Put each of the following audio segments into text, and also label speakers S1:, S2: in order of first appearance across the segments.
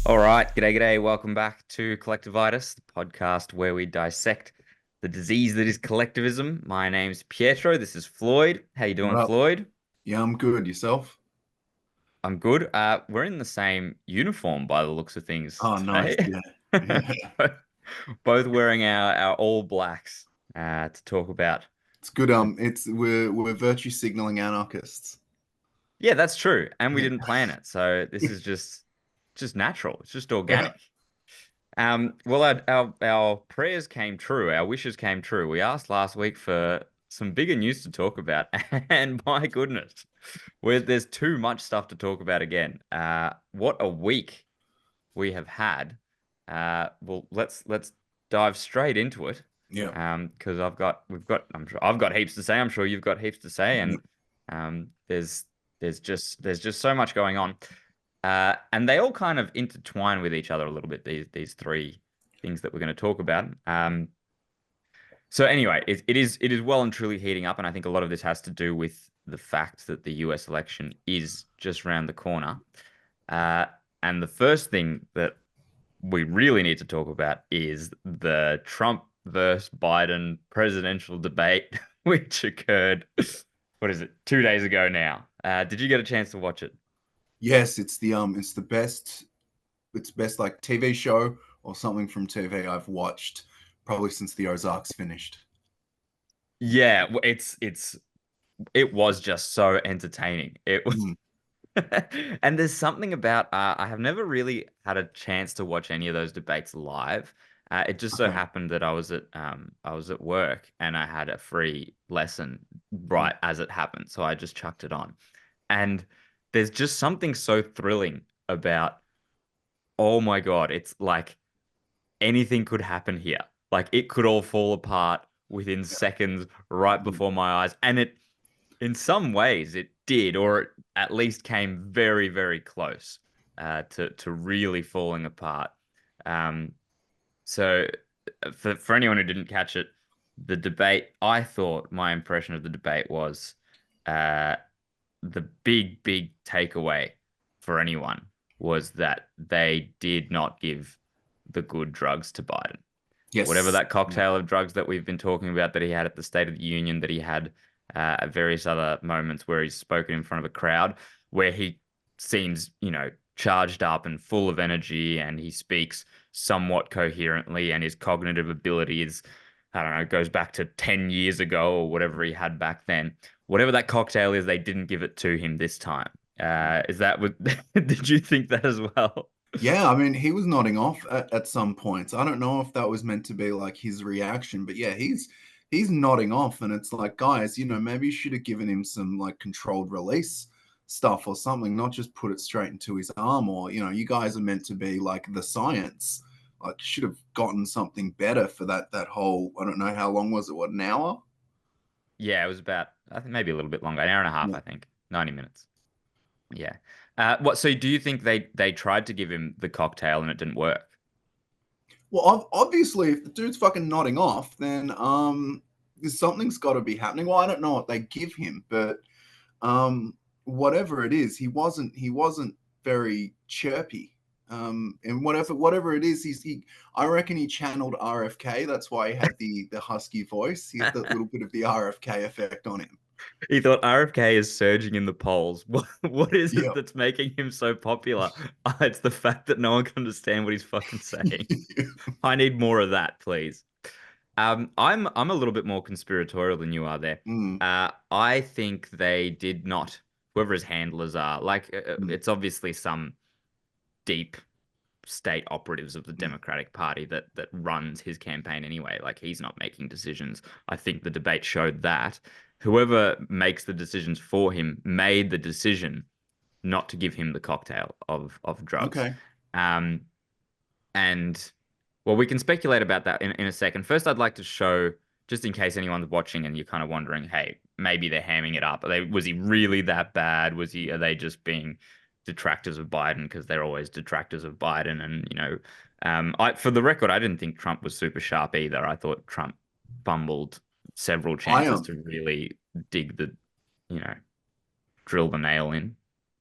S1: All right, g'day. Welcome back to Collectivitis, the podcast where we dissect the disease that is collectivism. My name's Pietro. This is Floyd. How you
S2: What
S1: doing,
S2: up?
S1: Floyd?
S2: Yeah, I'm good. Yourself?
S1: I'm good. We're in the same uniform by the looks of things
S2: Oh, nice.
S1: today.
S2: Yeah. Yeah.
S1: Both wearing our all blacks to talk about.
S2: It's good. We're virtue signaling anarchists.
S1: Yeah, that's true. And we
S2: Yeah.
S1: didn't plan it, so this is just natural. It's just
S2: Yeah.
S1: organic. Well, our prayers came true. Our wishes came true. We asked last week for some bigger news to talk about, and my goodness, there's too much stuff to talk about again. What a week we have had. Well, let's dive straight into it.
S2: Yeah.
S1: Because I'm sure I've got heaps to say. I'm sure you've got heaps to say,
S2: Yeah.
S1: and there's just so much going on. And they all kind of intertwine with each other a little bit, these three things that we're going to talk about. So anyway, it is well and truly heating up, and I think a lot of this has to do with the fact that the US election is just around the corner. Uh, and the first thing that we really need to talk about is the Trump versus Biden presidential debate, which occurred, what is it, 2 days ago now. Did you get a chance to watch it?
S2: Yes, it's the best like TV show or something from TV I've watched probably since the Ozarks finished.
S1: Yeah, it was just so entertaining. It was,
S2: Mm.
S1: and there's something about I have never really had a chance to watch any of those debates live. It just so
S2: Okay.
S1: happened that I was at work and I had a free lesson
S2: Mm.
S1: right as it happened, so I just chucked it on. And there's just something so thrilling about, oh my God, it's like anything could happen here. Like it could all fall apart within
S2: Yeah.
S1: seconds right
S2: Mm.
S1: before my eyes. And in some ways, it did, or it at least came very, very close to really falling apart. Um, so, for anyone who didn't catch it, the debate, I thought my impression of the debate was uh, the big takeaway for anyone was that they did not give the good drugs to Biden. Whatever
S2: Yes.
S1: that
S2: Yeah.
S1: cocktail of drugs that we've been talking about that he had at the State of the Union, that he had at various other moments where he's spoken in front of a crowd, where he seems, charged up and full of energy and he speaks somewhat coherently and his cognitive ability is, I don't know, goes back to 10 years ago or whatever he had back then. Whatever that cocktail is, they didn't give it to him this time. Is that what, did you think that as well?
S2: Yeah, I mean, he was nodding off at some points. I don't know if that was meant to be like his reaction, but yeah, he's nodding off, and it's like, guys, maybe you should have given him some like controlled release stuff or something, not just put it straight into his arm, or you guys are meant to be like the science. Like, should have gotten something better for that whole. I don't know how long was it? What, an hour?
S1: Yeah, it was about, I think maybe a little bit longer, an hour and a half,
S2: Yeah.
S1: I think, 90 minutes. Yeah. So do you think they tried to give him the cocktail and it didn't work?
S2: Well, obviously, if the dude's fucking nodding off, then something's got to be happening. Well, I don't know what they give him, but whatever it is, he wasn't very chirpy. And whatever it is, I reckon he channeled RFK. That's why he had the husky voice. He had that little bit of the RFK effect on him.
S1: He thought RFK is surging in the polls. What is it
S2: Yeah.
S1: that's making him so popular? It's the fact that no one can understand what he's fucking saying. I need more of that, please. I'm a little bit more conspiratorial than you are there.
S2: Mm,
S1: I think they did not, whoever his handlers are, like
S2: mm,
S1: it's obviously some deep state operatives of the
S2: mm.
S1: Democratic Party that runs his campaign anyway. Like he's not making decisions. I think the debate showed that whoever makes the decisions for him made the decision not to give him the cocktail of drugs.
S2: Okay.
S1: Um, and well, we can speculate about that in a second. First, I'd like to show, just in case anyone's watching and you're kind of wondering, hey, maybe they're hamming it up. Was he really that bad? Are they just being detractors of Biden because they're always detractors of Biden? And, for the record, I didn't think Trump was super sharp either. I thought Trump fumbled several
S2: I
S1: chances to really dig the, you know, drill the nail in.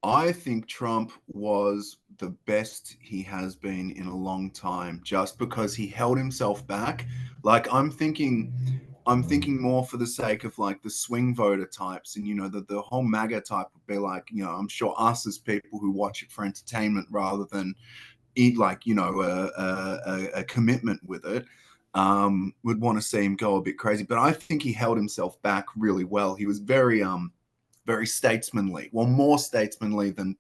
S2: I think Trump was the best he has been in a long time just because he held himself back. Like I'm thinking more for the sake of like the swing voter types and the whole MAGA type would be like, I'm sure us as people who watch it for entertainment rather than eat like, a commitment with it, would want to see him go a bit crazy. But I think he held himself back really well. He was very statesmanly. Well, more statesmanly than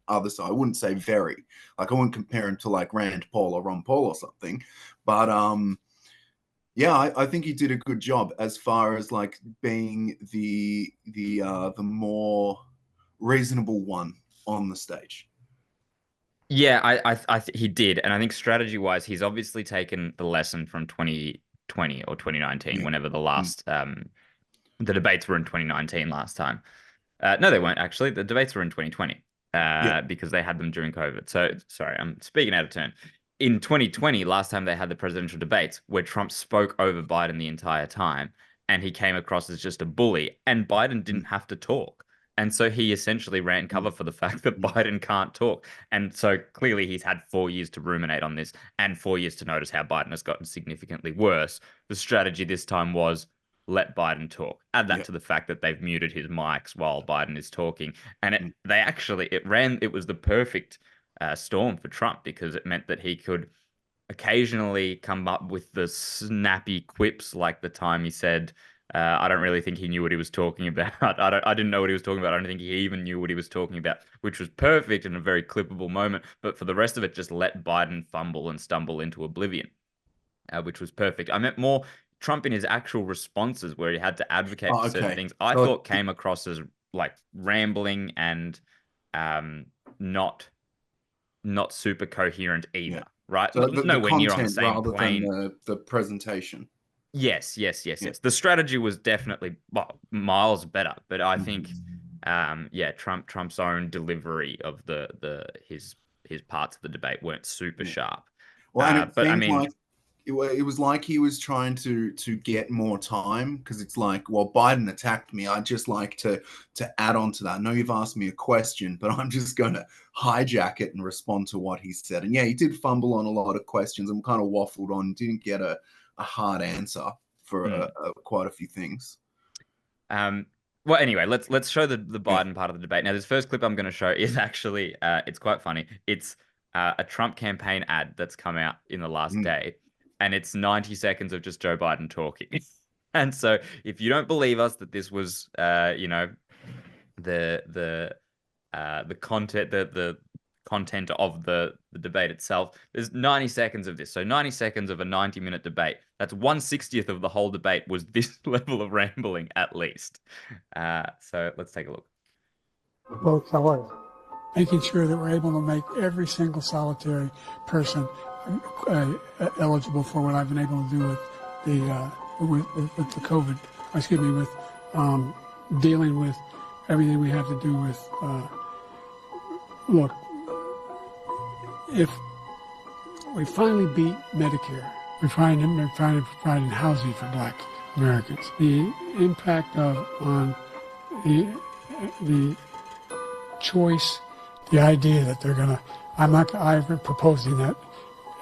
S2: others. I wouldn't say very. Like I wouldn't compare him to like Rand Paul or Ron Paul or something. But yeah, I think he did a good job as far as like being the more reasonable one on the stage.
S1: Yeah, he did, and I think strategy-wise, he's obviously taken the lesson from 2020 or 2019,
S2: Yeah.
S1: whenever
S2: Mm.
S1: the debates were in 2019 last time. No, they weren't actually. The debates were in 2020
S2: Yeah.
S1: because they had them during COVID. So sorry, I'm speaking out of turn. In 2020, last time they had the presidential debates, where Trump spoke over Biden the entire time, and he came across as just a bully, and Biden
S2: Mm.
S1: didn't have to talk. And so he essentially ran
S2: Mm.
S1: cover for the fact that
S2: Mm.
S1: Biden can't talk. And so clearly he's had 4 years to ruminate on this and 4 years to notice how Biden has gotten significantly worse. The strategy this time was let Biden talk. Add that
S2: Yeah.
S1: to the fact that they've muted his mics while Biden is talking, and
S2: Mm.
S1: it was the perfect storm for Trump because it meant that he could occasionally come up with the snappy quips, like the time he said, "I don't really think he knew what he was talking about. I didn't know what he was talking about. I don't think he even knew what he was talking about," which was perfect and a very clippable moment. But for the rest of it, just let Biden fumble and stumble into oblivion, which was perfect. I meant more Trump in his actual responses where he had to advocate
S2: Oh,
S1: for certain
S2: okay.
S1: things. I
S2: So
S1: thought came across as like rambling and um, not not super coherent
S2: yeah.
S1: either. Right?
S2: So the
S1: Nowhere near on the
S2: content
S1: same
S2: rather than
S1: plane.
S2: the presentation.
S1: Yes, yes, yes,
S2: Yeah.
S1: yes. The strategy was definitely miles better, but I think,
S2: Mhm.
S1: yeah, Trump's own delivery of his parts of the debate weren't super
S2: Yeah.
S1: sharp.
S2: Well, and it
S1: But I
S2: seemed
S1: mean,
S2: like it was like he was trying to get more time because it's like, well, Biden attacked me. I'd just like to add on to that. I know you've asked me a question, but I'm just going to hijack it and respond to what he said. And yeah, he did fumble on a lot of questions and kind of waffled on, didn't get a hard answer for
S1: mm,
S2: quite a few things.
S1: um, well, anyway, let's show the
S2: Yeah.
S1: Biden part of the debate. Now, this first clip I'm going to show is actually, it's quite funny. It's a Trump campaign ad that's come out in the last
S2: Mm.
S1: day, and it's 90 seconds of just Joe Biden talking. And so, if you don't believe us that this was, the the the content of the debate itself. There's 90 seconds of this. So 90 seconds of a 90-minute debate. That's 1/60th of the whole debate was this level of rambling at least. So let's take a look.
S3: Both colors. Making sure that we're able to make every single solitary person eligible for what I've been able to do with with the COVID. Excuse me, with dealing with everything we have to do with. Look, if we finally beat Medicare, we're trying to provide housing for Black Americans. The impact on the the choice, the idea that they're gonna. I'm proposing that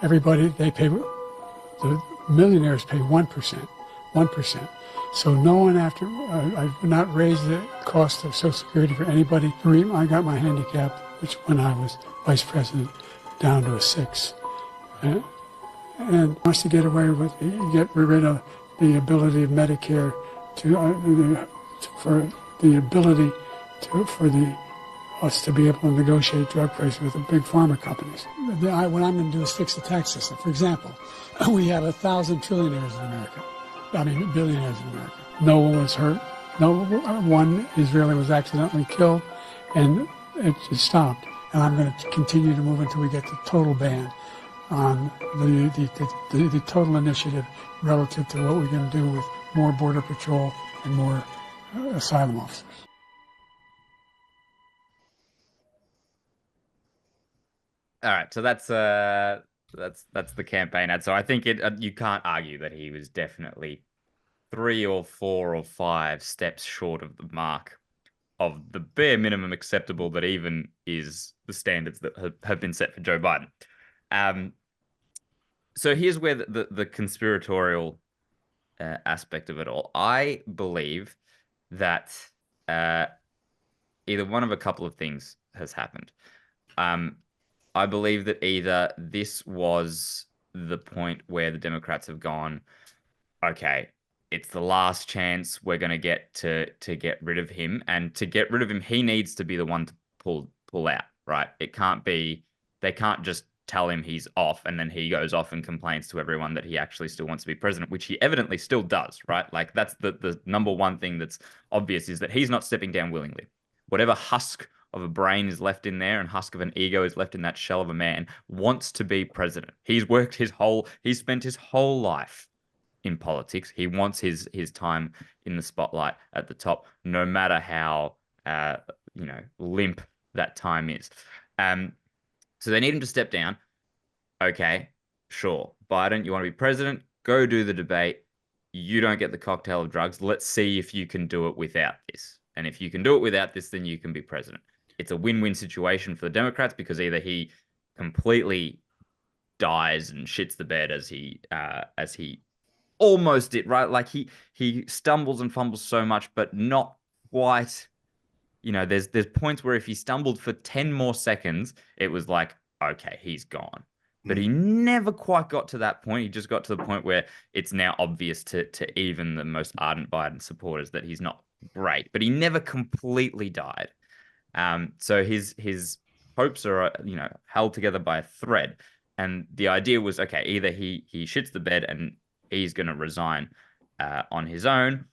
S3: everybody they pay. The millionaires pay 1%, 1%. So no one I've not raised the cost of Social Security for anybody. I got my handicap, which when I was vice president, down to a 6. And wants to get away with, get rid of the ability of Medicare for the ability for us to be able to negotiate drug prices with the big pharma companies. What I'm going to do is fix the tax system. For example, we have 1,000 trillionaires in America. I mean, billionaires in America. No one was hurt. No one Israeli was accidentally killed, and it stopped. And I'm going to continue to move until we get the total ban on the total initiative relative to what we're going to do with more border patrol and more asylum officers.
S1: All right, so that's the campaign ad. So I think you can't argue that he was definitely 3 or 4 or 5 steps short of the mark of the bare minimum acceptable that even is the standards that have been set for Joe Biden. So here's where the conspiratorial aspect of it all. I believe that either one of a couple of things has happened. I believe that either this was the point where the Democrats have gone, okay, it's the last chance we're going to get to get rid of him, and to get rid of him, he needs to be the one to pull out, right? It can't be, they can't just tell him he's off and then he goes off and complains to everyone that he actually still wants to be president, which he evidently still does, right? Like that's the number one thing that's obvious, is that he's not stepping down willingly. Whatever husk of a brain is left in there and husk of an ego is left in that shell of a man wants to be president. He's spent his whole life in politics. He wants his time in the spotlight at the top, no matter how limp that time is. So they need him to step down. Okay, sure. Biden, you want to be president? Go do the debate. You don't get the cocktail of drugs. Let's see if you can do it without this. And if you can do it without this, then you can be president. It's a win-win situation for the Democrats, because either he completely dies and shits the bed as he almost did, right? Like he stumbles and fumbles so much, but not quite. There's points where if he stumbled for 10 more seconds, it was like, okay, he's gone. But he never quite got to that point. He just got to the point where it's now obvious to even the most ardent Biden supporters that he's not great. But he never completely died. So his hopes are, held together by a thread. And the idea was, okay, either he shits the bed and he's going to resign on his own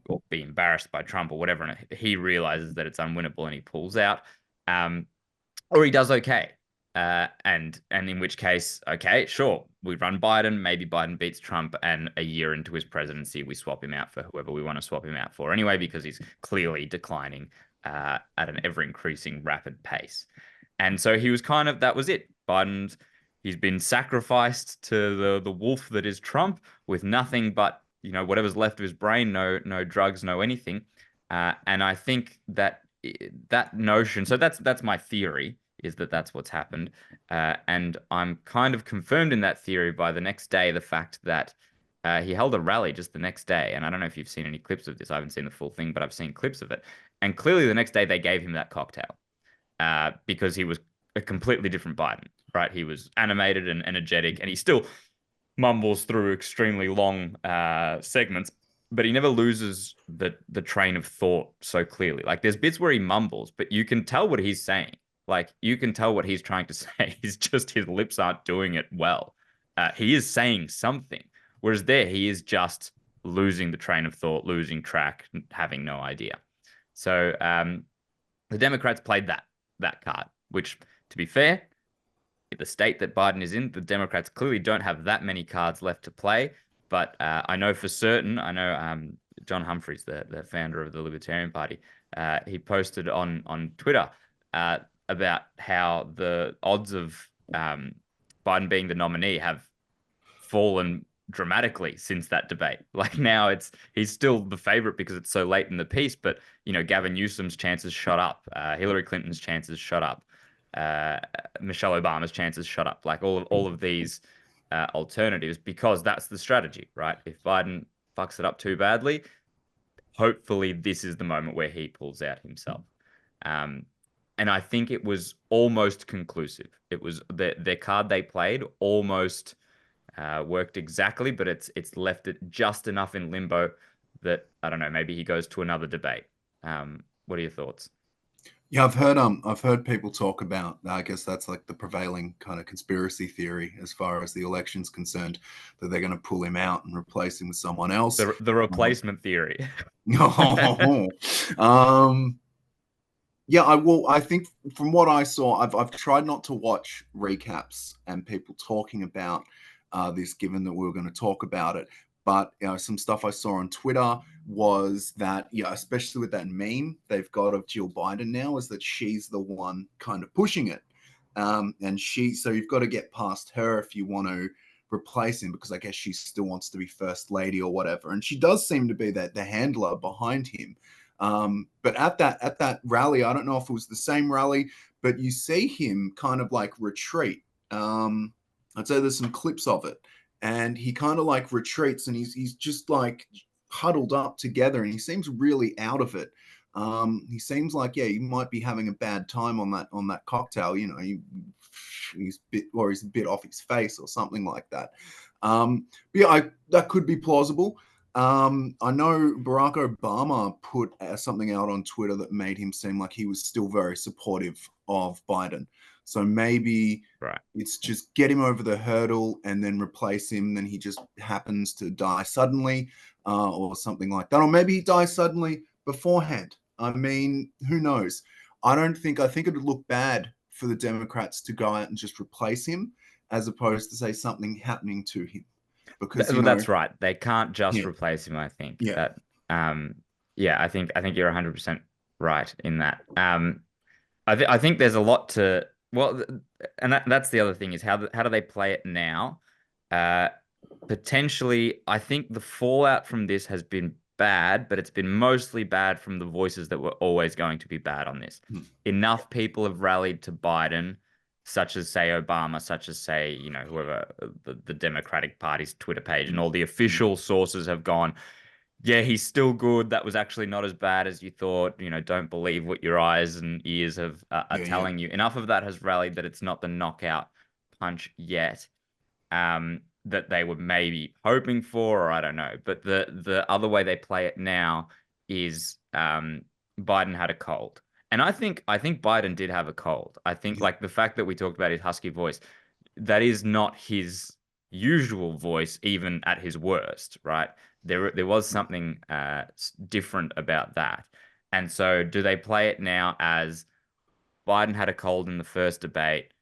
S1: or be embarrassed by Trump or whatever, and he realizes that it's unwinnable and he pulls out, or he does okay, and in which case, okay, sure, we run Biden, maybe Biden beats Trump, and a year into his presidency, we swap him out for whoever we want to swap him out for anyway, because he's clearly declining at an ever-increasing rapid pace. And so he was that was it. He's been sacrificed to the wolf that is Trump, with nothing but whatever's left of his brain, no drugs, no anything. And I think that notion, so that's my theory, is that that's what's happened. And I'm kind of confirmed in that theory by the next day, the fact that he held a rally just the next day. And I don't know if you've seen any clips of this. I haven't seen the full thing, but I've seen clips of it. And clearly the next day they gave him that cocktail because he was a completely different Biden, right? He was animated and energetic, and he still mumbles through extremely long segments, but he never loses the train of thought so clearly. Like there's bits where he mumbles, but you can tell what he's saying. Like you can tell what he's trying to say. It's just his lips aren't doing it well. He is saying something, whereas there he is just losing the train of thought, losing track, having no idea. So the Democrats played that card, which, to be fair, the state that Biden is in, the Democrats clearly don't have that many cards left to play. But I know for certain, John Humphreys, the founder of the Libertarian Party, he posted on Twitter about how the odds of Biden being the nominee have fallen dramatically since that debate. Like now he's still the favorite because it's so late in the piece, but Gavin Newsom's chances shot up, Hillary Clinton's chances shot up, Michelle Obama's chances shut up, like all of these alternatives, because that's the strategy, right? If Biden fucks it up too badly, hopefully this is the moment where he pulls out himself. And I think it was almost conclusive. It was their card they played almost worked exactly, but it's left it just enough in limbo that, I don't know, maybe he goes to another debate. What are your thoughts?
S2: Yeah, I've heard people talk about, I guess that's like the prevailing kind of conspiracy theory as far as the election's concerned, that they're going to pull him out and replace him with someone else.
S1: The replacement theory.
S2: Yeah, I think from what I saw, I've tried not to watch recaps and people talking about this, given that we were going to talk about it. But some stuff I saw on Twitter was that, especially with that meme they've got of Jill Biden now, is that she's the one kind of pushing it. And so you've got to get past her if you want to replace him, because I guess she still wants to be first lady or whatever. And she does seem to be the handler behind him. But at that rally, I don't know if it was the same rally, but you see him kind of like retreat. I'd say there's some clips of it, and he kind of like retreats, and he's just like huddled up together, and he seems really out of it. He seems like, yeah, he might be having a bad time on that cocktail. You know, he's a bit off his face or something like that. But yeah, that could be plausible. I know Barack Obama put something out on Twitter that made him seem like he was still very supportive of Biden. So maybe it's just get him over the hurdle and then replace him. Then he just happens to die suddenly, or something like that. Or maybe he dies suddenly beforehand. I mean, who knows? I think it would look bad for the Democrats to go out and just replace him, as opposed to say something happening to him. Because
S1: that's right. They can't just replace him. I think
S2: that.
S1: I think you're 100% right in that. I think there's a lot to and that's the other thing is how do they play it now? Potentially, I think the fallout from this has been bad, but it's been mostly bad from the voices that were always going to be bad on this. Enough people have rallied to Biden, such as say Obama, such as say, you know, whoever the Democratic Party's Twitter page, and all the official sources have gone, yeah, he's still good. That was actually not as bad as you thought. You know, don't believe what your eyes and ears are telling you. Enough of that has rallied that it's not the knockout punch yet that they were maybe hoping for, or I don't know. But the other way they play it now is Biden had a cold. And I think Biden did have a cold. I think like the fact that we talked about his husky voice, that is not his usual voice, even at his worst, right? There was something different about that. And so do they play it now as Biden had a cold in the first debate,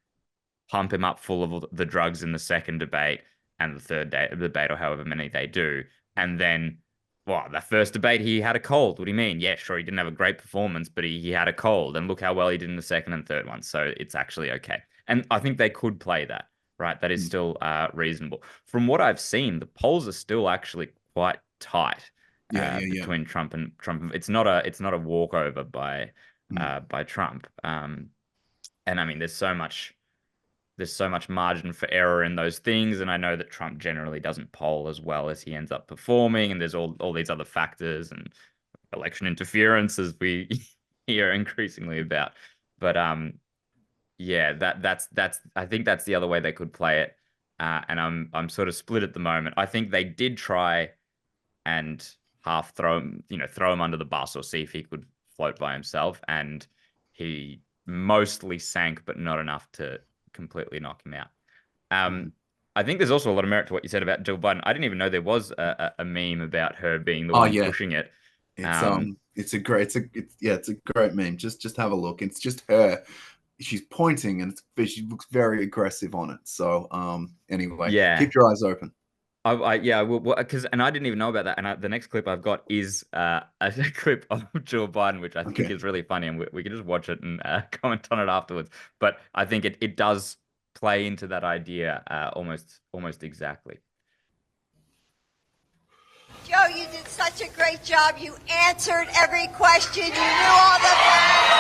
S1: pump him up full of the drugs in the second debate and the third debate or however many they do, and then the first debate, he had a cold. What do you mean? Yeah, sure, he didn't have a great performance, but he had a cold. And look how well he did in the second and third one. So it's actually okay. And I think they could play that, right? That is still reasonable. From what I've seen, the polls are still actually quite tight between Trump and Trump. It's not a walkover by Trump. And I mean, there's so much margin for error in those things. And I know that Trump generally doesn't poll as well as he ends up performing. And there's all these other factors and election interference, as we hear increasingly about. But that's I think that's the other way they could play it. And I'm sort of split at the moment. I think they did try and half throw him under the bus or see if he could float by himself. And he mostly sank, but not enough to completely knock him out. I think there's also a lot of merit to what you said about Jill Biden. I didn't even know there was a meme about her being the one pushing it.
S2: It's a great meme. Just have a look. It's just her. She's pointing and she looks very aggressive on it. So anyway, keep your eyes open.
S1: Because I didn't even know about that. And the next clip I've got is a clip of Joe Biden, which I think is really funny, and we can just watch it and comment on it afterwards. But I think it does play into that idea almost exactly.
S4: Joe, you did such a great job. You answered every question. You knew all the facts.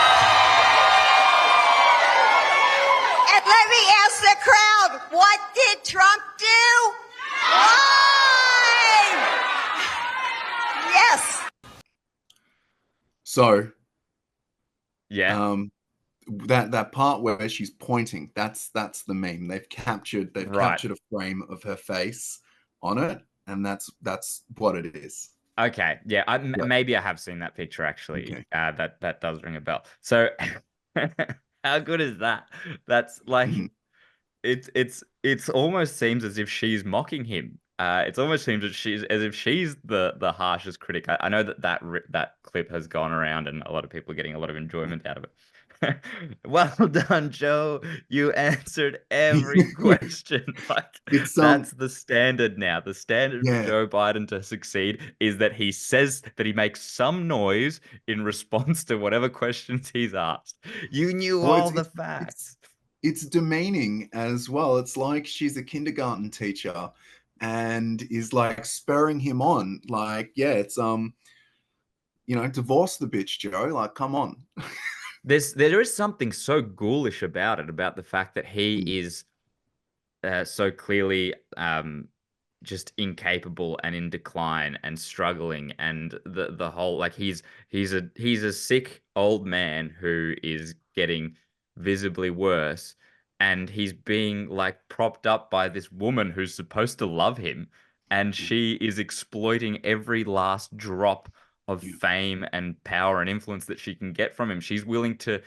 S4: And let me ask the crowd, what did Trump do? Yes.
S2: So, that part where she's pointing, that's the meme. They've captured a frame of her face on it, and that's what it is.
S1: Okay, yeah, maybe I have seen that picture actually. Okay. That does ring a bell. So, how good is that? That's like. It's almost seems as if she's mocking him. It almost seems as if she's the harshest critic. I know that clip has gone around and a lot of people are getting a lot of enjoyment out of it. Well done, Joe. You answered every question. That's the standard now. The standard for Joe Biden to succeed is that he says that he makes some noise in response to whatever questions he's asked. You knew all the facts.
S2: It's demeaning as well. It's like she's a kindergarten teacher and is like spurring him on. Like, it's divorce the bitch, Joe. Like, come on.
S1: There is something so ghoulish about it, about the fact that he is so clearly just incapable and in decline and struggling, and the whole, like, he's a sick old man who is getting visibly worse, and he's being like propped up by this woman who's supposed to love him, and she is exploiting every last drop of fame and power and influence that she can get from him. She's willing to,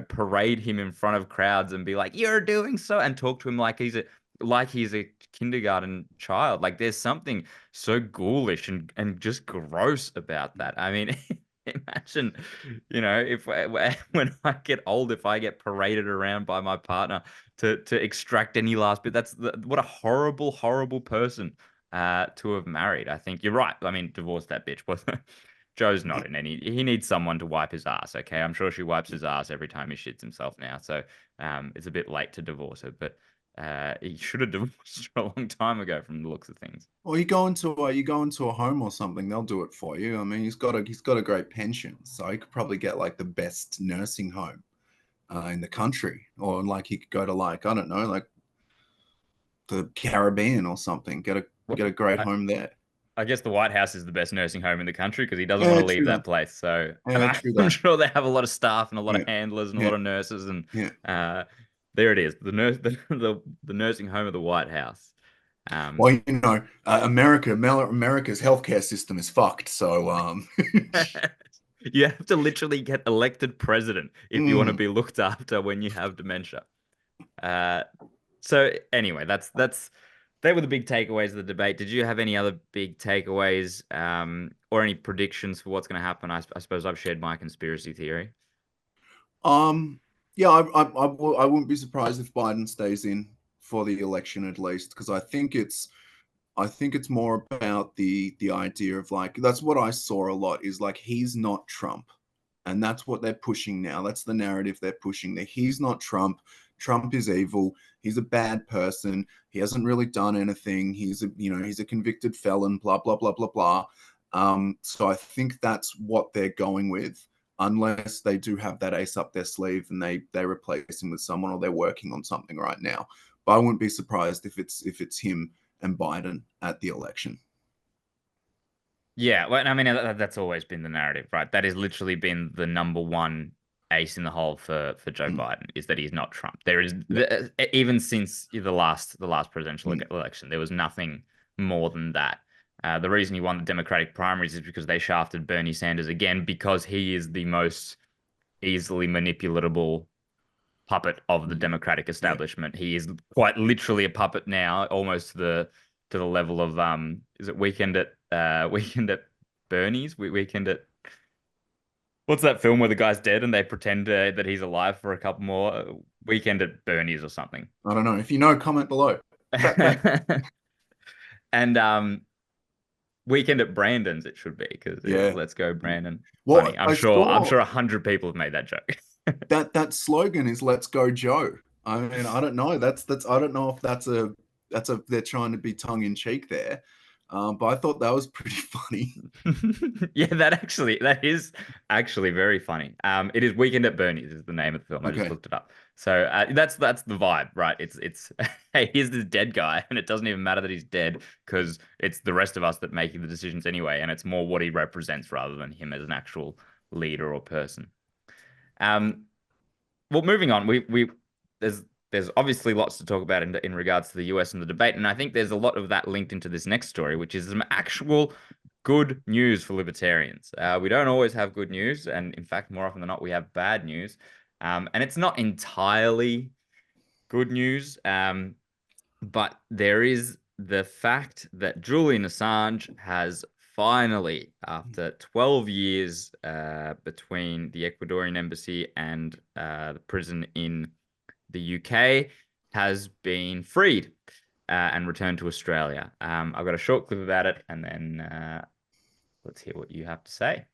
S1: parade him in front of crowds and be like, "You're doing so," and talk to him like he's a kindergarten child. Like, there's something so ghoulish and just gross about that. I mean, imagine, if when I get old, if I get paraded around by my partner to extract any last bit. What a horrible, horrible person to have married. I think you're right. I mean, divorce that bitch. Joe's not in any. He needs someone to wipe his ass. Okay, I'm sure she wipes his ass every time he shits himself now. So it's a bit late to divorce her, but he should have divorced her a long time ago from the looks of things.
S2: Or you go into a home or something, they'll do it for you. I mean, he's got a great pension, so he could probably get like the best nursing home in the country, or like he could go to, like, I don't know, like the Caribbean or something. Get a great home there.
S1: I guess the White House is the best nursing home in the country because he doesn't want to leave that place. So, and I'm sure they have a lot of staff and a lot of handlers and a lot of nurses, and there it is, the nursing home of the White House.
S2: Well, America's healthcare system is fucked. So
S1: you have to literally get elected president if you want to be looked after when you have dementia. So anyway, they were the big takeaways of the debate. Did you have any other big takeaways or any predictions for what's going to happen? I suppose I've shared my conspiracy theory.
S2: Yeah, I wouldn't be surprised if Biden stays in for the election, at least, because I think it's more about the idea of, like, that's what I saw a lot, is like, he's not Trump, and that's what they're pushing now. That's the narrative they're pushing, that he's not Trump. Trump is evil. He's a bad person. He hasn't really done anything. He's a convicted felon, blah, blah, blah, blah, blah. So I think that's what they're going with, unless they do have that ace up their sleeve and they replace him with someone, or they're working on something right now. But I wouldn't be surprised if it's him and Biden at the election.
S1: Yeah, well, I mean, that's always been the narrative, right? That has literally been the number one ace in the hole for Joe Biden, is that he's not Trump. There is even since the last presidential election, there was nothing more than that. The reason he won the Democratic primaries is because they shafted Bernie Sanders again, because he is the most easily manipulatable puppet of the Democratic establishment. He is quite literally a puppet now, almost to the level of is it Weekend at Bernie's? Weekend at, what's that film where the guy's dead and they pretend that he's alive for a couple more? Weekend at Bernie's or something.
S2: I don't know. If you know, comment below.
S1: And Weekend at Brandon's it should be, because let's go Brandon.
S2: Well,
S1: funny. I'm sure 100 people have made that joke.
S2: that slogan is "Let's go Joe." I mean, I don't know. That's I don't know if that's they're trying to be tongue in cheek there. But I thought that was pretty funny.
S1: Yeah, that is actually very funny. It is Weekend at Bernie's is the name of the film. I just looked it up. So that's the vibe, right? It's hey, here's this dead guy, and it doesn't even matter that he's dead, because it's the rest of us that making the decisions anyway, and it's more what he represents rather than him as an actual leader or person. Well, moving on, there's obviously lots to talk about in regards to the US and the debate, and I think there's a lot of that linked into this next story, which is some actual good news for libertarians. We don't always have good news, and in fact, more often than not, we have bad news. And it's not entirely good news, but there is the fact that Julian Assange has finally, after 12 years between the Ecuadorian embassy and the prison in the UK, has been freed and returned to Australia. I've got a short clip about it, and then let's hear what you have to say.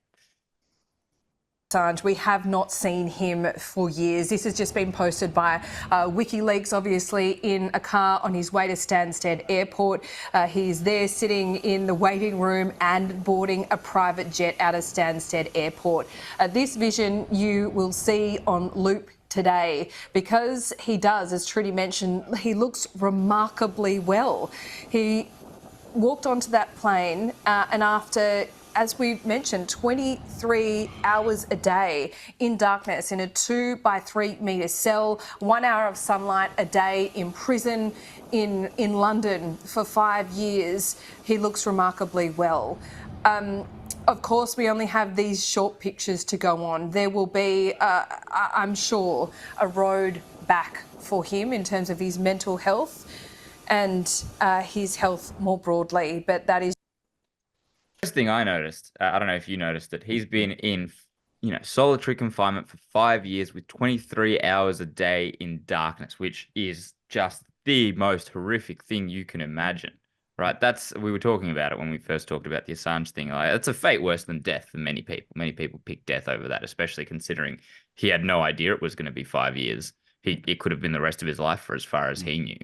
S5: Assange. We have not seen him for years. This has just been posted by WikiLeaks, obviously, in a car on his way to Stansted Airport. He's there sitting in the waiting room and boarding a private jet out of Stansted Airport. This vision you will see on loop today because he does, as Trudy mentioned, he looks remarkably well. He walked onto that plane and after, as we mentioned, 23 hours a day in darkness in a 2 by 3 metre cell, 1 hour of sunlight a day in prison in London for 5 years. He looks remarkably well. Of course, we only have these short pictures to go on. There will be, I'm sure, a road back for him in terms of his mental health and his health more broadly, but that is.
S1: First thing I noticed, I don't know if you noticed it, he's been in, solitary confinement for 5 years with 23 hours a day in darkness, which is just the most horrific thing you can imagine, right? We were talking about it when we first talked about the Assange thing. It's a fate worse than death for many people. Many people pick death over that, especially considering he had no idea it was going to be 5 years. It could have been the rest of his life for as far as he knew.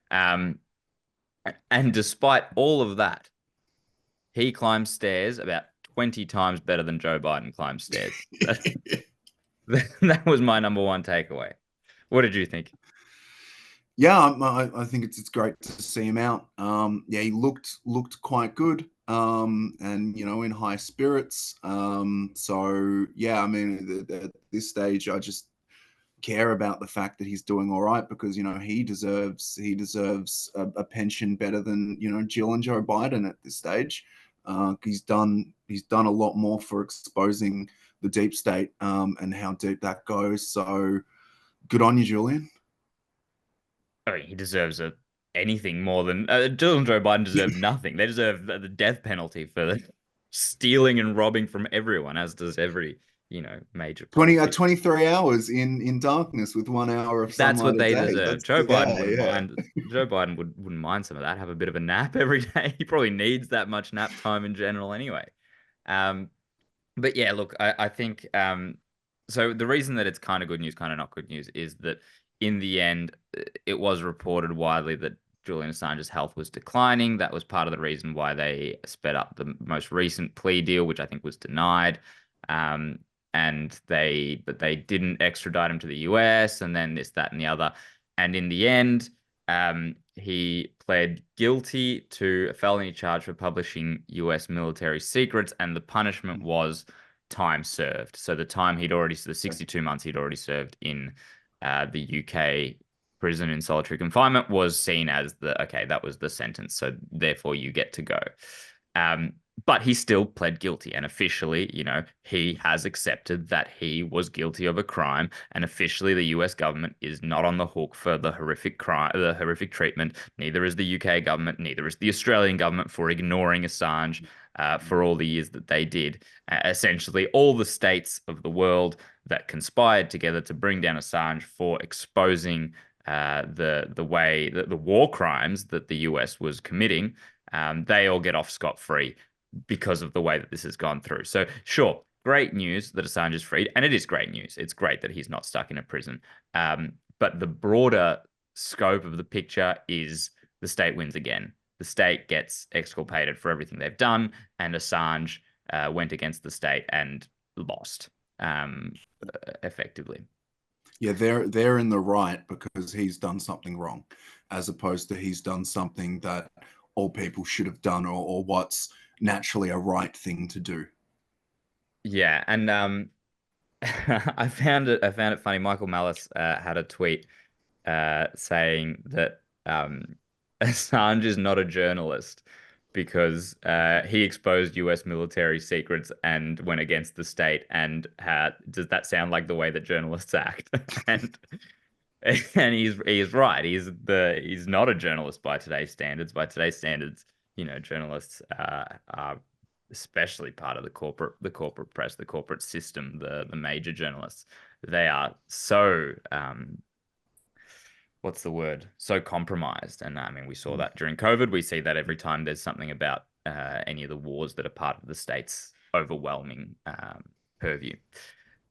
S1: And despite all of that, he climbs stairs about 20 times better than Joe Biden climbs stairs. That was my number one takeaway. What did you think?
S2: Yeah, I think it's great to see him out. Yeah, he looked quite good, and in high spirits. So yeah, I mean, at this stage, I just care about the fact that he's doing all right because he deserves a pension better than Jill and Joe Biden at this stage. He's done a lot more for exposing the deep state and how deep that goes. So good on you, Julian.
S1: I mean, he deserves anything more than Jill and Joe Biden deserve nothing. They deserve the death penalty for stealing and robbing from everyone, as does every major
S2: 23 hours in darkness with 1 hour of sunlight.
S1: That's what they
S2: a day.
S1: deserve. Joe Biden wouldn't mind. Joe Biden wouldn't mind some of that. Have a bit of a nap every day. He probably needs that much nap time in general anyway. But yeah, look, I think so the reason that it's kind of good news, kind of not good news, is that in the end, it was reported widely that Julian Assange's health was declining. That was part of the reason why they sped up the most recent plea deal, which I think was denied. But they didn't extradite him to the US, and then this, that, and the other. And in the end, he pled guilty to a felony charge for publishing US military secrets, and the punishment was time served. So the 62 months he'd already served in the UK prison in solitary confinement was seen as that was the sentence. So therefore you get to go. But he still pled guilty, and officially, he has accepted that he was guilty of a crime, and officially the US government is not on the hook for the horrific treatment. Neither is the UK government, neither is the Australian government for ignoring Assange for all the years that they did. Essentially, all the states of the world that conspired together to bring down Assange for exposing the war crimes that the US was committing, they all get off scot-free because of the way that this has gone through. So sure, great news that Assange is freed, and it is great news. It's great that he's not stuck in a prison. But the broader scope of the picture is the state wins again. The state gets exculpated for everything they've done, and Assange went against the state and lost, effectively.
S2: Yeah, they're in the right because he's done something wrong, as opposed to he's done something that all people should have done, or what's naturally a right thing to do. Yeah,
S1: and I found it funny. Michael Malice had a tweet saying that Assange is not a journalist because he exposed US military secrets and went against the state. And does that sound like the way that journalists act? and he's right. He's not a journalist by today's standards. By today's standards, journalists are especially part of the corporate press, the corporate system, the major journalists. They are so what's the word? So compromised. And I mean, we saw that during COVID. We see that every time there's something about any of the wars that are part of the state's overwhelming purview.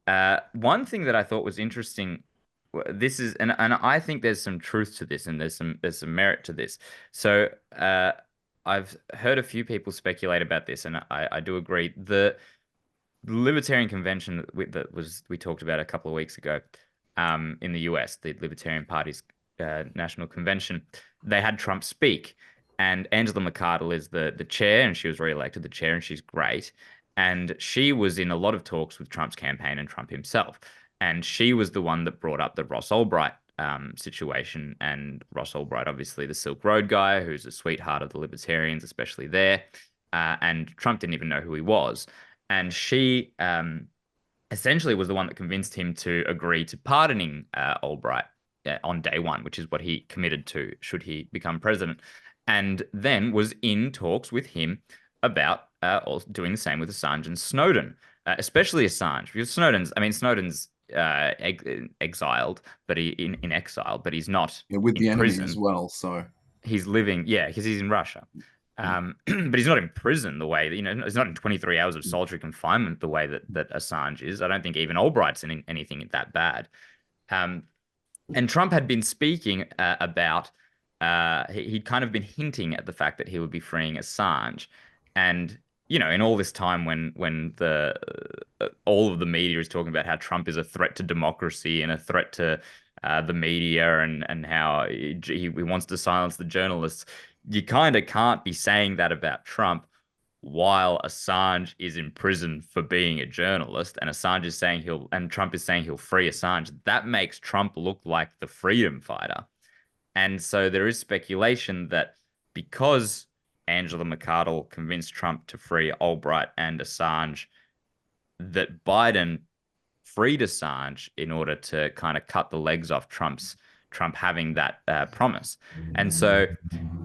S1: One thing that I thought was interesting, this is, and I think there's some truth to this, and there's some merit to this. So, I've heard a few people speculate about this, and I do agree. The Libertarian Convention that we talked about a couple of weeks ago, in the US, the Libertarian Party's national convention, they had Trump speak, and Angela McArdle is the chair, and she was re-elected the chair, and she's great. And she was in a lot of talks with Trump's campaign and Trump himself, and she was the one that brought up the Ross Ulbright situation. And Ross Ulbright, obviously the Silk Road guy, who's a sweetheart of the libertarians, especially there. And Trump didn't even know who he was. And she essentially was the one that convinced him to agree to pardoning Albright on day one, which is what he committed to should he become president, and then was in talks with him about doing the same with Assange and Snowden, especially Assange, because Snowden's exiled, but in exile, but he's not
S2: with the
S1: in
S2: enemy
S1: prison
S2: as well. So
S1: he's living, yeah, because he's in Russia. But he's not in prison the way that, he's not in 23 hours of solitary confinement the way that Assange is. I don't think even Albright's in anything that bad. And Trump had been speaking about, he'd kind of been hinting at the fact that he would be freeing Assange. And, in all this time when the all of the media is talking about how Trump is a threat to democracy and a threat to the media, and how he wants to silence the journalists, you kind of can't be saying that about Trump while Assange is in prison for being a journalist, and Trump is saying he'll free Assange. That makes Trump look like the freedom fighter. And so there is speculation that because Angela McArdle convinced Trump to free Albright and Assange, that Biden freed Assange in order to kind of cut the legs off Trump having that promise. And so,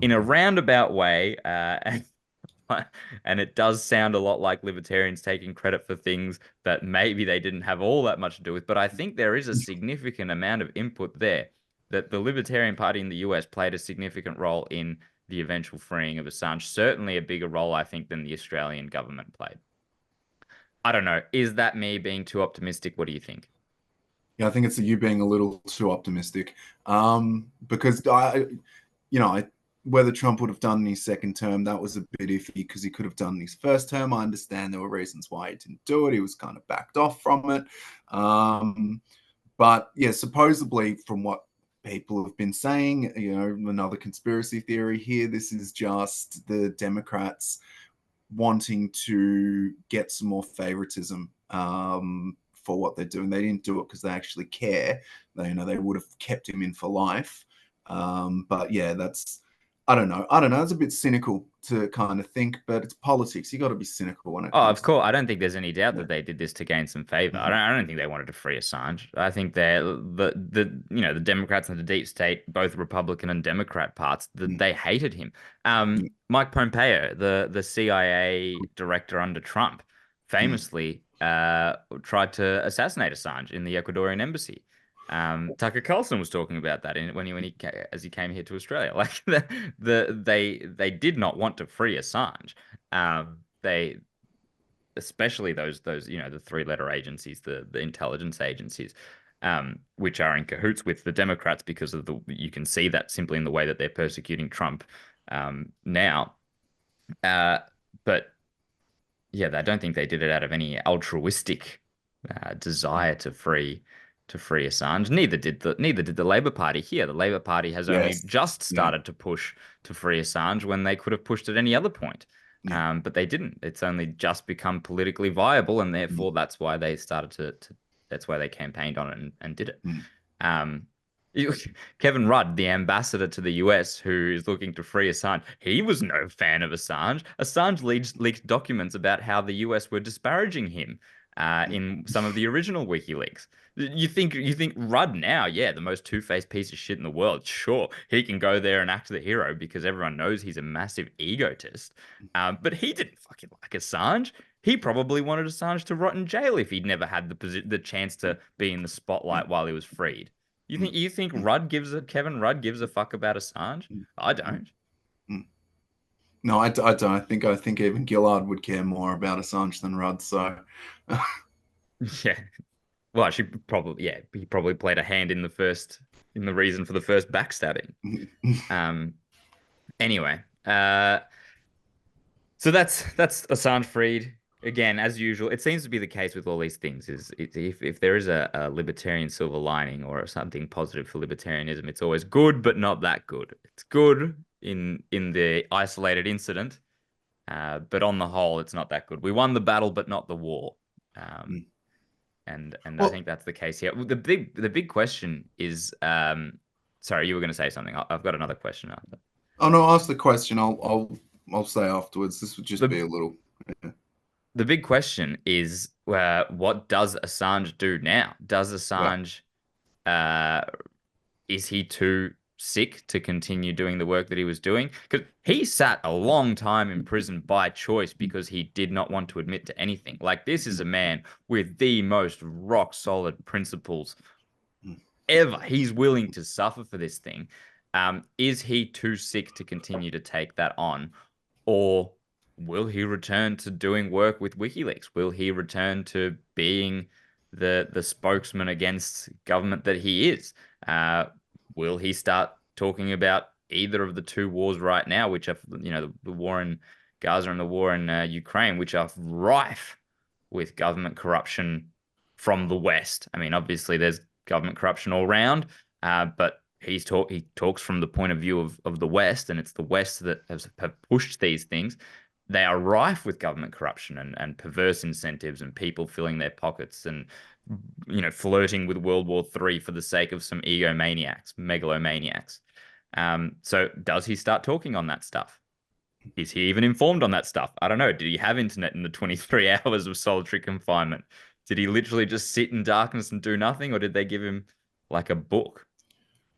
S1: in a roundabout way, and it does sound a lot like libertarians taking credit for things that maybe they didn't have all that much to do with, but I think there is a significant amount of input there, that the Libertarian Party in the US played a significant role in the eventual freeing of Assange, certainly a bigger role, I think, than the Australian government played. I don't know. Is that me being too optimistic? What do you think?
S2: Yeah, I think it's you being a little too optimistic. Because whether Trump would have done in his second term, that was a bit iffy, because he could have done in his first term. I understand there were reasons why he didn't do it. He was kind of backed off from it. But yeah, supposedly from what people have been saying, another conspiracy theory here, this is just the Democrats wanting to get some more favoritism for what they're doing. They didn't do it because they actually care. They would have kept him in for life. But yeah, I don't know. It's a bit cynical to kind of think, but it's politics. You got to be cynical when it comes.
S1: Of course. I don't think there's any doubt that they did this to gain some favor. I don't think they wanted to free Assange. I think the Democrats and the deep state, both Republican and Democrat parts, they hated him. Mike Pompeo, the CIA director under Trump, famously tried to assassinate Assange in the Ecuadorian embassy. Tucker Carlson was talking about that as he came here to Australia. Like they did not want to free Assange. They, especially those the three-letter agencies, the intelligence agencies, which are in cahoots with the Democrats because of you can see that simply in the way that they're persecuting Trump now. But yeah, I don't think they did it out of any altruistic desire to free Assange. Neither did the Labor Party here. The Labor Party has only just started to push to free Assange when they could have pushed at any other point. But they didn't. It's only just become politically viable, and therefore that's why they started that's why they campaigned on it and did it. Kevin Rudd, the ambassador to the US who is looking to free Assange, he was no fan of Assange. Assange leaked documents about how the US were disparaging him in some of the original WikiLeaks. You think Rudd now, yeah, the most two-faced piece of shit in the world. Sure, he can go there and act the hero because everyone knows he's a massive egotist. But he didn't fucking like Assange. He probably wanted Assange to rot in jail if he'd never had the chance to be in the spotlight while he was freed. You think Kevin Rudd gives a fuck about Assange? I don't.
S2: No, I don't. I think even Gillard would care more about Assange than Rudd. So,
S1: yeah. Well, he probably played a hand in the reason for the first backstabbing. Anyway, so that's Assange freed. Again, as usual, it seems to be the case with all these things. If there is a libertarian silver lining or something positive for libertarianism, it's always good, but not that good. It's good in the isolated incident, but on the whole, it's not that good. We won the battle, but not the war. And I think that's the case here. The big question is, sorry, you were going to say something. I've got another question after.
S2: Oh no, ask the question. I'll say afterwards. This would just be a little. Yeah.
S1: The big question is, what does Assange do now? Does Assange, is he too sick to continue doing the work that he was doing? Because he sat a long time in prison by choice because he did not want to admit to anything. Like, this is a man with the most rock solid principles ever. He's willing to suffer for this thing. Is he too sick to continue to take that on? Or will he return to doing work with WikiLeaks? Will he return to being the spokesman against government that he is? Will he start talking about either of the two wars right now, which are, the war in Gaza and the war in Ukraine, which are rife with government corruption from the West? I mean, obviously there's government corruption all around, but he talks from the point of view of the West, and it's the West that have pushed these things. They are rife with government corruption and perverse incentives and people filling their pockets and, flirting with World War III for the sake of some megalomaniacs. So does he start talking on that stuff? Is he even informed on that stuff? I don't know. Did he have internet in the 23 hours of solitary confinement? Did he literally just sit in darkness and do nothing, or did they give him like a book?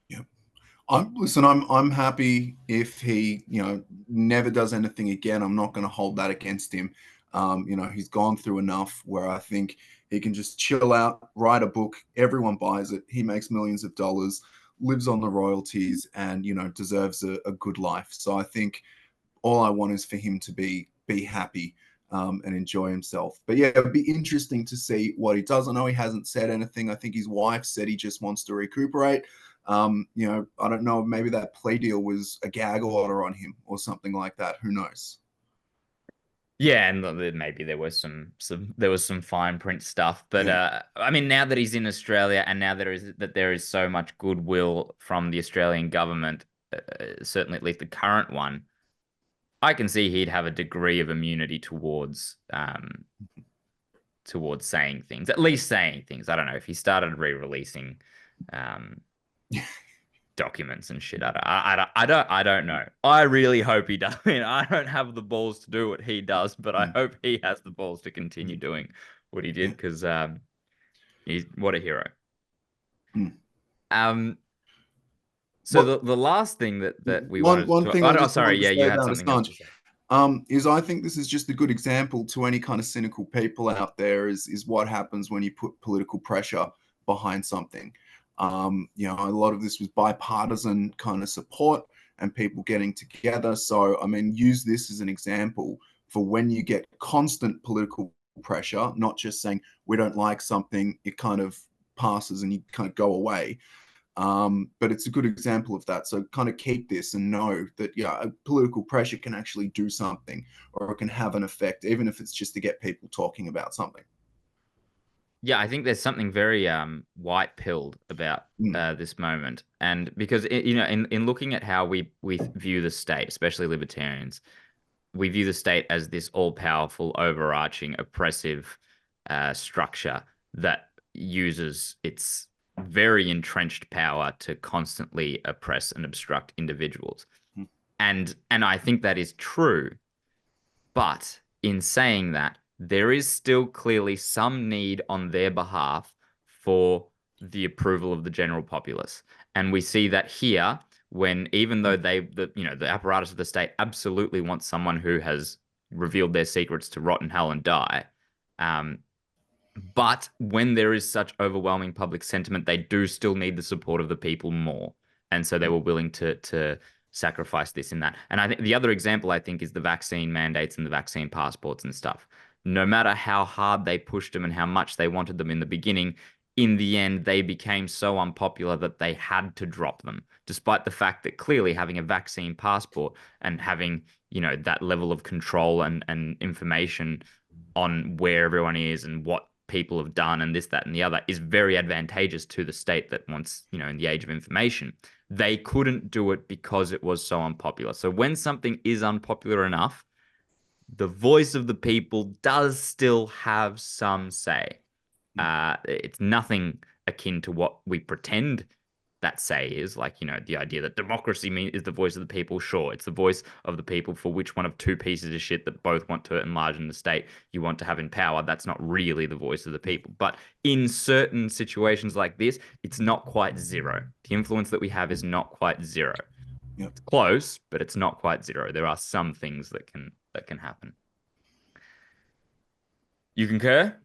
S2: Yeah. I'm happy if he, never does anything again. I'm not going to hold that against him. He's gone through enough where I think he can just chill out, write a book, everyone buys it, he makes millions of dollars, lives on the royalties, and deserves a good life. So I think all I want is for him to be happy and enjoy himself. But yeah, it'd be interesting to see what he does. I know he hasn't said anything. I think his wife said he just wants to recuperate. I don't know, maybe that plea deal was a gag order on him or something like that. Who knows?
S1: Yeah, and maybe there was some fine print stuff, but I mean, now that he's in Australia and now there is so much goodwill from the Australian government, certainly at least the current one, I can see he'd have a degree of immunity towards saying things, at least saying things. I don't know if he started re-releasing documents and shit. I don't know. I really hope he does. I mean, I don't have the balls to do what he does, but I hope he has the balls to continue doing what he did, because he's what a hero. So the last thing that we wanted to
S2: thing.
S1: You had something else to say.
S2: Is I think this is just a good example to any kind of cynical people out there is what happens when you put political pressure behind something. A lot of this was bipartisan kind of support and people getting together. So, I mean, use this as an example for when you get constant political pressure, not just saying we don't like something, it kind of passes and you kind of go away. But it's a good example of that. So kind of keep this and know that, political pressure can actually do something, or it can have an effect, even if it's just to get people talking about something.
S1: Yeah, I think there's something very white-pilled about this moment, and because in looking at how we view the state, especially libertarians, we view the state as this all-powerful, overarching, oppressive structure that uses its very entrenched power to constantly oppress and obstruct individuals, and I think that is true, but in saying that, there is still clearly some need on their behalf for the approval of the general populace. And we see that here when, even though the apparatus of the state absolutely wants someone who has revealed their secrets to rot in hell and die, but when there is such overwhelming public sentiment, they do still need the support of the people more. And so they were willing to sacrifice this and that. And I think the other example, I think, is the vaccine mandates and the vaccine passports and stuff. No matter how hard they pushed them and how much they wanted them in the beginning, in the end, they became so unpopular that they had to drop them, despite the fact that clearly having a vaccine passport and having, that level of control and information on where everyone is and what people have done and this, that, and the other is very advantageous to the state that wants, in the age of information. They couldn't do it because it was so unpopular. So when something is unpopular enough, the voice of the people does still have some say. It's nothing akin to what we pretend that say is, like, the idea that democracy is the voice of the people. Sure, it's the voice of the people for which one of two pieces of shit that both want to enlarge the state you want to have in power. That's not really the voice of the people. But in certain situations like this, it's not quite zero. The influence that we have is not quite zero.
S2: Yep.
S1: It's close, but it's not quite zero. There are some things that can happen. You concur?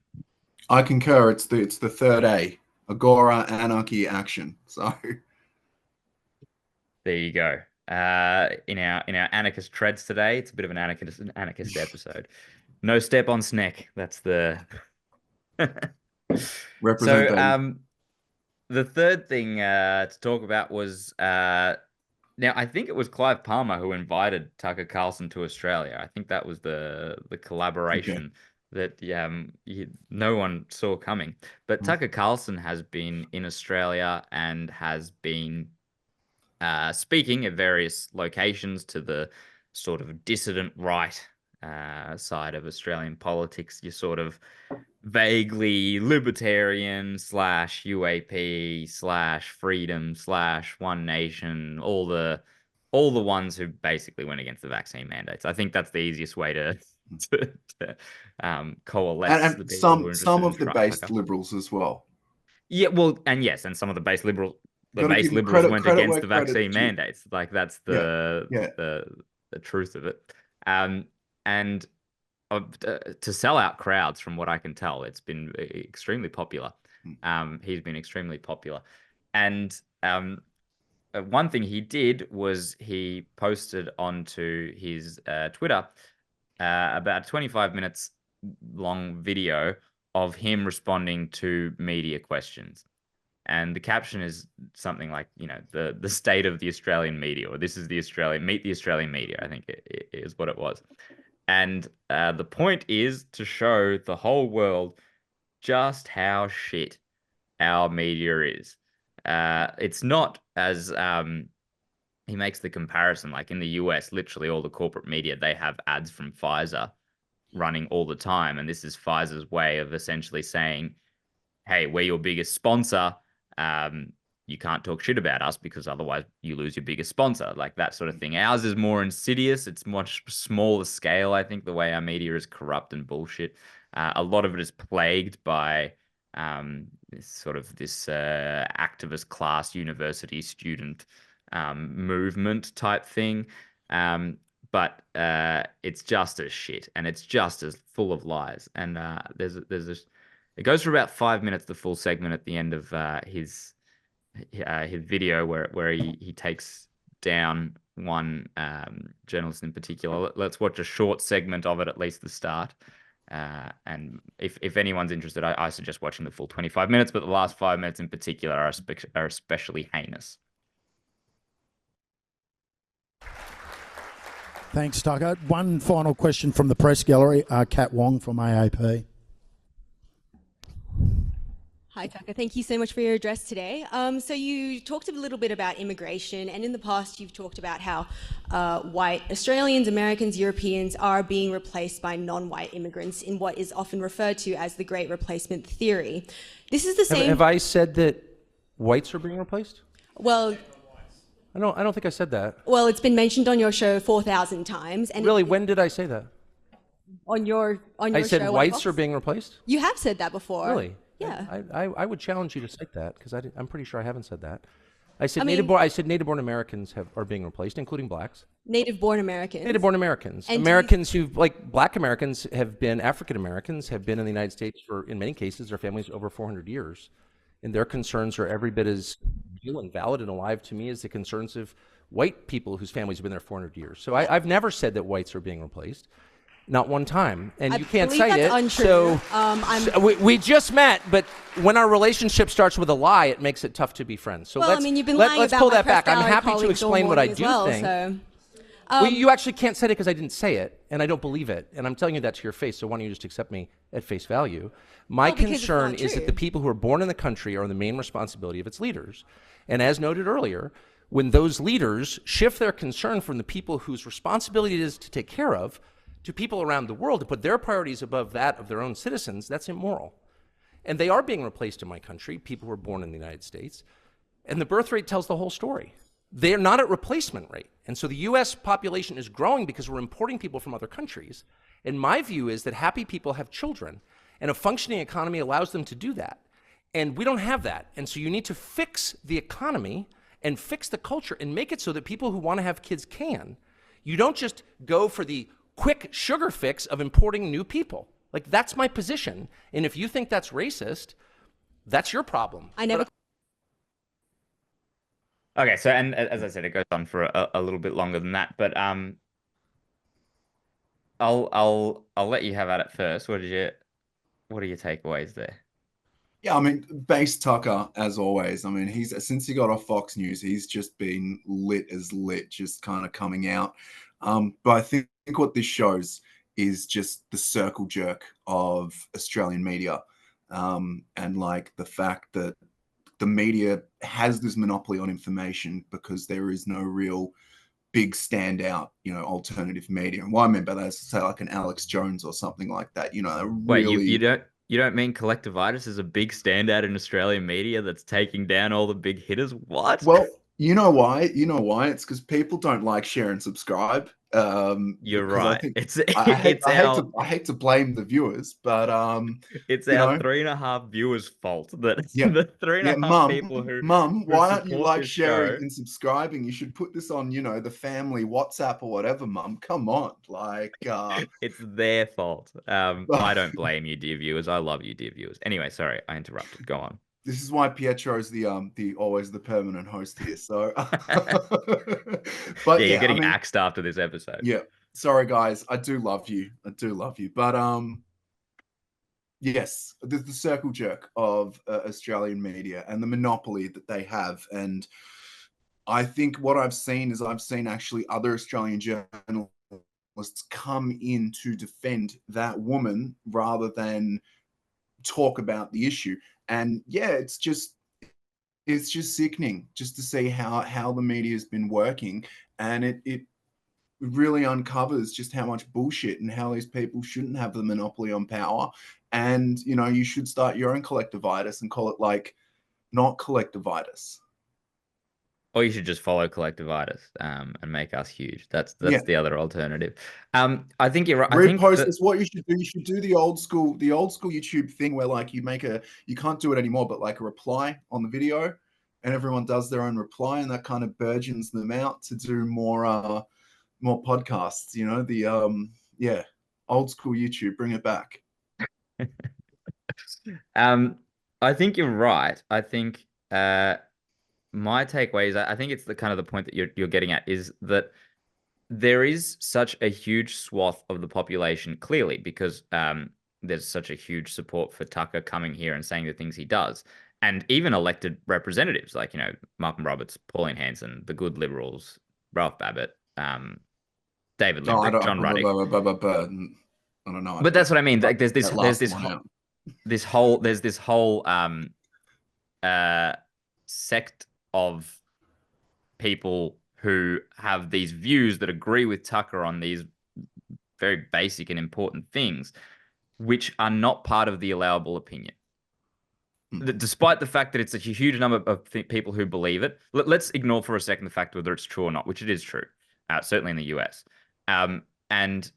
S2: I concur. It's the third A. Agora, anarchy, action. So
S1: there you go. In our anarchist treads today, it's a bit of an anarchist episode. No step on Sneck. That's the
S2: represent.
S1: So the third thing to talk about was now I think it was Clive Palmer who invited Tucker Carlson to Australia. I think that was the collaboration. Okay. That no one saw coming. But Tucker Carlson has been in Australia and has been speaking at various locations to the sort of dissident right side of Australian politics. You're sort of vaguely libertarian / UAP / freedom / One Nation, all the ones who basically went against the vaccine mandates. I think that's the easiest way to coalesce
S2: and some of the based liberals as well.
S1: Yeah, well, and yes, and some of the based liberals went against the vaccine mandates. Like that's the truth of it. And to sell out crowds, from what I can tell, it's been extremely popular. He's been extremely popular, and one thing he did was he posted onto his Twitter about a 25 minutes long video of him responding to media questions. And the caption is something like, the state of the Australian media, or this is the meet the Australian media, I think it is what it was. And the point is to show the whole world just how shit our media is. It's not as... he makes the comparison, like in the US, literally all the corporate media, they have ads from Pfizer running all the time. And this is Pfizer's way of essentially saying, hey, we're your biggest sponsor. You can't talk shit about us because otherwise you lose your biggest sponsor, like that sort of thing. Ours is more insidious. It's much smaller scale, I think, the way our media is corrupt and bullshit. A lot of it is plagued by this activist class, university student movement type thing. But it's just as shit, and it's just as full of lies. And it goes for about 5 minutes, the full segment at the end of his video, where he takes down one journalist in particular. Let's watch a short segment of it, at least the start. And if anyone's interested, I suggest watching the full 25 minutes, but the last 5 minutes in particular are especially heinous.
S6: Thanks, Tucker. One final question from the press gallery. Kat Wong from AAP.
S7: Hi, Tucker. Thank you so much for your address today. So you talked a little bit about immigration, and in the past you've talked about how white Australians, Americans, Europeans are being replaced by non-white immigrants in what is often referred to as the Great Replacement Theory. This is the same...
S8: Have I said that whites are being replaced?
S7: Well...
S8: I don't think I said that.
S7: Well, it's been mentioned on your show 4,000 times. And
S8: really, when did I say that?
S7: On your show.
S8: I said whites are being replaced?
S7: You have said that before.
S8: Really?
S7: Yeah.
S8: I would challenge you to cite that, because I'm pretty sure I haven't said that. I said native-born Americans are being replaced, including blacks.
S7: Native-born Americans.
S8: Native-born Americans. And Americans black Americans have been, African Americans have been in the United States for, in many cases, their families over 400 years. And their concerns are every bit as real and valid and alive to me as the concerns of white people whose families have been there 400 years. So I've never said that whites are being replaced. Not one time. And
S7: I
S8: you can't
S7: believe
S8: cite
S7: that's
S8: it.
S7: untrue.
S8: So we just met, but when our relationship starts with a lie, it makes it tough to be friends. So
S7: Well, I mean, you've been lying
S8: let's
S7: about
S8: pull
S7: my
S8: that
S7: press
S8: back. I'm
S7: gallery
S8: happy to
S7: colleagues all
S8: explain what I
S7: morning as
S8: do
S7: well,
S8: think.
S7: so,
S8: Well, you actually can't say it because I didn't say it, and I don't believe it. And I'm telling you that to your face, so why don't you just accept me at face value? My
S7: Well, because it's
S8: concern
S7: not
S8: is that
S7: true.
S8: the people who are born in the country are the main responsibility of its leaders. And as noted earlier, when those leaders shift their concern from the people whose responsibility it is to take care of to people around the world to put their priorities above that of their own citizens, that's immoral. And they are being replaced in my country, people who are born in the United States. And the birth rate tells the whole story. They're not at replacement rate. And so the US population is growing because we're importing people from other countries. And my view is that happy people have children, and a functioning economy allows them to do that. And we don't have that. And so you need to fix the economy and fix the culture and make it so that people who want to have kids can. You don't just go for the quick sugar fix of importing new people. Like, that's my position. And if you think that's racist, that's your problem.
S7: I never.
S1: Okay, so and as I said, it goes on for a little bit longer than that, but I'll let you have at it first. What are your takeaways there?
S2: Yeah, I mean, Base Tucker, as always. I mean, since he got off Fox News, he's just been lit as lit, just kind of coming out. But I think what this shows is just the circle jerk of Australian media, and like the fact that the media has this monopoly on information because there is no real big standout, alternative media. And what I mean by that is, say, like an Alex Jones or something like that.
S1: Wait,
S2: Really.
S1: you don't mean Collectivitis is a big standout in Australian media that's taking down all the big hitters? What?
S2: Well, you know why? It's because people don't like, share, and subscribe.
S1: You're
S2: because I
S1: right.
S2: think
S1: It's
S2: I hate to blame the viewers, but
S1: it's
S2: you
S1: our
S2: know,
S1: 3.5 viewers' fault that
S2: yeah,
S1: the three and
S2: yeah,
S1: a half people who
S2: why aren't you
S1: support
S2: like,
S1: this
S2: sharing,
S1: show.
S2: and subscribing? You should put this on, the family WhatsApp or whatever, mum. Come on, like,
S1: It's their fault. I don't blame you, dear viewers. I love you, dear viewers. Anyway, sorry, I interrupted. Go on.
S2: this is why Pietro is the always the permanent host here. So, but
S1: Yeah, you're
S2: yeah, I
S1: getting
S2: mean,
S1: axed after this episode.
S2: yeah. Sorry, guys. I do love you. But yes, the circle jerk of Australian media and the monopoly that they have. And I think what I've seen actually other Australian journalists come in to defend that woman rather than talk about the issue. And yeah, it's just sickening just to see how the media has been working, and it really uncovers just how much bullshit and how these people shouldn't have the monopoly on power. And you should start your own collectivitis and call it, like, not collectivitis.
S1: Or you should just follow Collectivitis and make us huge. That's
S2: Yeah.
S1: the other alternative. I think you're right. I think
S2: Repost is what you should do. You should do the old school YouTube thing where, like, you can't do it anymore, but like a reply on the video, and everyone does their own reply, and that kind of burgeons them out to do more podcasts. The old school YouTube, bring it back.
S1: I think you're right. I think my takeaway is, I think it's the kind of the point that you're getting at, is that there is such a huge swath of the population, clearly, because there's such a huge support for Tucker coming here and saying the things he does. And even elected representatives like, Malcolm Roberts, Pauline Hanson, the good Liberals, Ralph Babbitt, David Limbrick, John Ruddick.
S2: I don't know.
S1: But that's what I mean. Like, there's this whole sect of people who have these views that agree with Tucker on these very basic and important things, which are not part of the allowable opinion. Despite the fact that it's a huge number of people who believe it, let's ignore for a second the fact whether it's true or not, which it is true, certainly in the US, and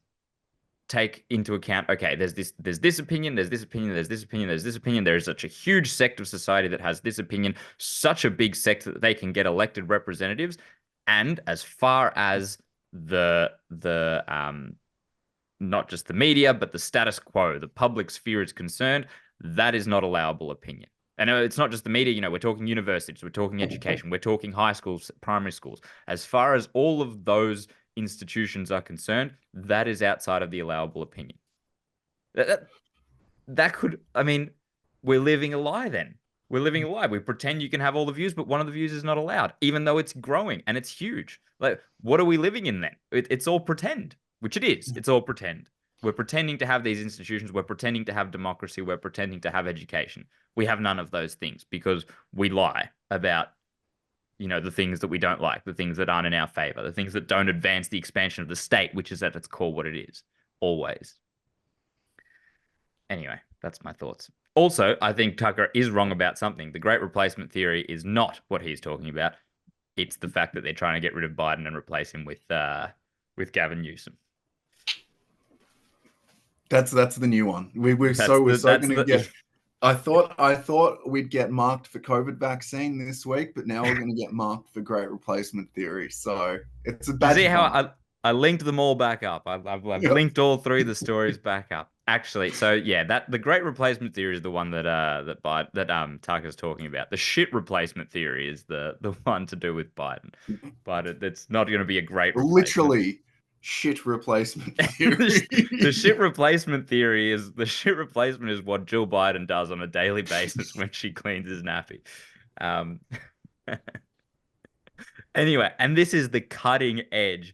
S1: take into account, okay, there's this opinion, there's this opinion, there's this opinion, there's this opinion. There is such a huge sect of society that has this opinion, such a big sect that they can get elected representatives. And as far as the not just the media, but the status quo, the public sphere is concerned, that is not allowable opinion. And it's not just the media, we're talking universities, we're talking education, we're talking high schools, primary schools. As far as all of those institutions are concerned, that is outside of the allowable opinion. That could, I mean, we're living a lie then. We're living a lie. We pretend you can have all the views, but one of the views is not allowed, even though it's growing and it's huge. Like, what are we living in then? It's all pretend, which it is. It's all pretend. We're pretending to have these institutions. We're pretending to have democracy. We're pretending to have education. We have none of those things because we lie about, the things that we don't like, the things that aren't in our favor, the things that don't advance the expansion of the state, which is at its core what it is, always. Anyway, that's my thoughts. Also, I think Tucker is wrong about something. The Great Replacement theory is not what he's talking about. It's the fact that they're trying to get rid of Biden and replace him with Gavin Newsom.
S2: That's the new one. We're so going to get. I thought we'd get marked for COVID vaccine this week, but now we're going to get marked for Great Replacement theory. So it's a bad.
S1: See how I linked them all back up. I've linked all three of the stories back up. Actually, so yeah, the Great Replacement theory is the one that Tucker's talking about. The shit replacement theory is the one to do with Biden, but it's not going to be a great replacement.
S2: Literally shit replacement theory.
S1: The shit replacement theory is what Jill Biden does on a daily basis when she cleans his nappy. Anyway, and this is the cutting edge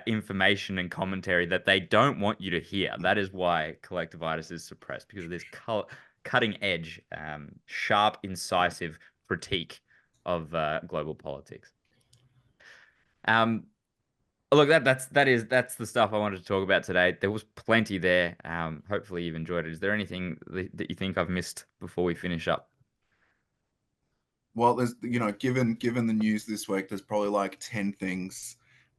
S1: information and commentary that they don't want you to hear. That is why Collectivitis is suppressed, because of this cutting edge, sharp, incisive critique of global politics. Look, that's the stuff I wanted to talk about today. There was plenty there. Hopefully you've enjoyed it. Is there anything that you think I've missed before we finish up?
S2: Well, there's given the news this week, there's probably like 10 things,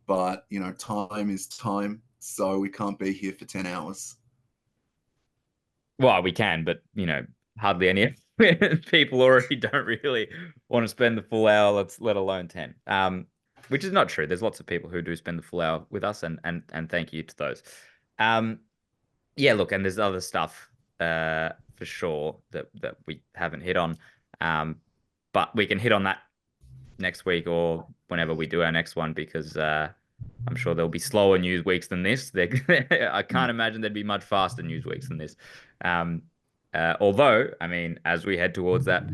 S2: but time is time, so we can't be here for 10 hours.
S1: Well, we can, but hardly any people already don't really want to spend the full hour, let alone 10. Which is not true. There's lots of people who do spend the full hour with us, and thank you to those. Yeah, look, and there's other stuff for sure that we haven't hit on, but we can hit on that next week or whenever we do our next one, because I'm sure there'll be slower news weeks than this. I can't imagine there'd be much faster news weeks than this. Although, I mean, as we head towards that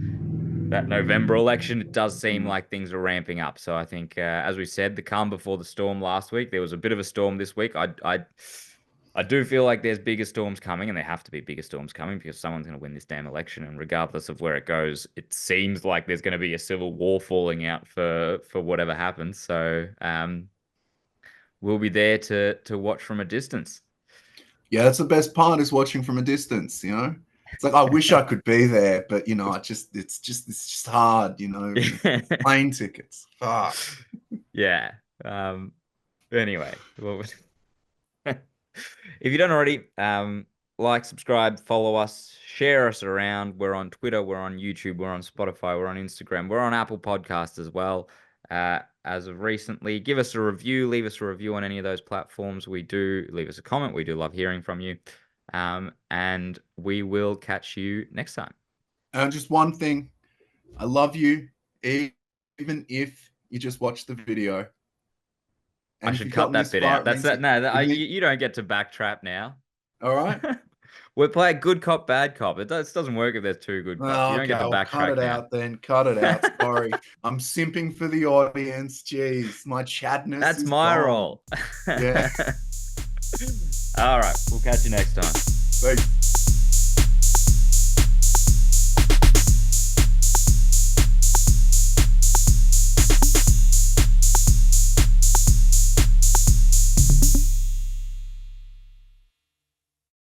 S1: November election, it does seem like things are ramping up. So I think, as we said, the calm before the storm last week, there was a bit of a storm this week. I do feel like there's bigger storms coming, and there have to be bigger storms coming because someone's going to win this damn election. And regardless of where it goes, it seems like there's going to be a civil war falling out for whatever happens. So we'll be there to watch from a distance.
S2: Yeah, that's the best part, is watching from a distance, It's like, I wish I could be there, but it's just hard, plane tickets. Fuck.
S1: Yeah. Anyway, well, if you don't already, like, subscribe, follow us, share us around. We're on Twitter, we're on YouTube, we're on Spotify, we're on Instagram, we're on Apple Podcasts as well. As of recently, give us a review, leave us a review on any of those platforms. Leave us a comment. We do love hearing from you. And we will catch you next time.
S2: Just one thing. I love you, even if you just watch the video. And
S1: I should cut that bit out. You don't get to backtrap now.
S2: All right.
S1: We're playing good cop, bad cop. It doesn't work if there's two good cops. You don't get to backtrack.
S2: Cut it out then. Cut it out. Sorry. I'm simping for the audience. Jeez, my chadness.
S1: That's my role.
S2: Yeah.
S1: All right. We'll catch you next time.
S2: Thanks.